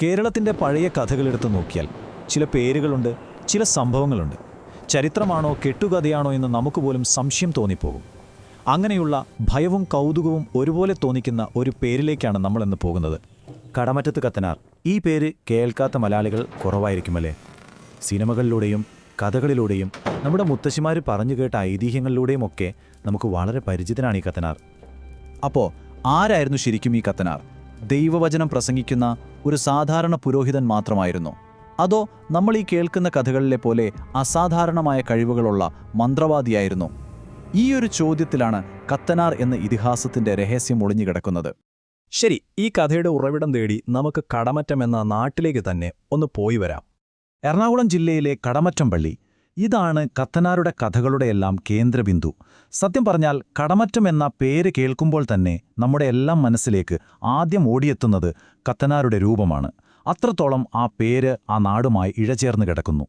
കേരളത്തിൻ്റെ പഴയ കഥകളെടുത്ത് നോക്കിയാൽ ചില പേരുകളുണ്ട്, ചില സംഭവങ്ങളുണ്ട്. ചരിത്രമാണോ കെട്ടുകഥയാണോ എന്ന് നമുക്ക് പോലും സംശയം തോന്നിപ്പോകും. അങ്ങനെയുള്ള ഭയവും കൗതുകവും ഒരുപോലെ തോന്നിക്കുന്ന ഒരു പേരിലേക്കാണ് നമ്മളിന്ന് പോകുന്നത്. കടമറ്റത്ത് കത്തനാർ. ഈ പേര് കേൾക്കാത്ത മലയാളികൾ കുറവായിരിക്കുമല്ലേ? സിനിമകളിലൂടെയും കഥകളിലൂടെയും നമ്മുടെ മുത്തശ്ശിമാർ പറഞ്ഞു കേട്ട ഐതിഹ്യങ്ങളിലൂടെയുമൊക്കെ നമുക്ക് വളരെ പരിചിതനാണ് ഈ കത്തനാർ. അപ്പോൾ ആരായിരുന്നു ശരിക്കും ഈ കത്തനാർ? ദൈവവചനം പ്രസംഗിക്കുന്ന ഒരു സാധാരണ പുരോഹിതൻ മാത്രമായിരുന്നോ? അതോ നമ്മൾ ഈ കേൾക്കുന്ന കഥകളിലെ പോലെ അസാധാരണമായ കഴിവുകളുള്ള മന്ത്രവാദിയായിരുന്നോ? ഈ ഒരു ചോദ്യത്തിലാണ് കത്തനാർ എന്ന ഇതിഹാസത്തിന്റെ രഹസ്യം ഒളിഞ്ഞുകിടക്കുന്നത്. ശരി, ഈ കഥയുടെ ഉറവിടം തേടി നമുക്ക് കടമറ്റം എന്ന നാട്ടിലേക്ക് തന്നെ ഒന്ന് പോയി വരാം. എറണാകുളം ജില്ലയിലെ കടമറ്റം പള്ളി, ഇതാണ് കത്തനാരുടെ കഥകളുടെയെല്ലാം കേന്ദ്രബിന്ദു. സത്യം പറഞ്ഞാൽ കടമറ്റം എന്ന പേര് കേൾക്കുമ്പോൾ തന്നെ നമ്മുടെ എല്ലാം മനസ്സിലേക്ക് ആദ്യം ഓടിയെത്തുന്നത് കത്തനാരുടെ രൂപമാണ്. അത്രത്തോളം ആ പേര് ആ നാടുമായി ഇഴചേർന്ന് കിടക്കുന്നു.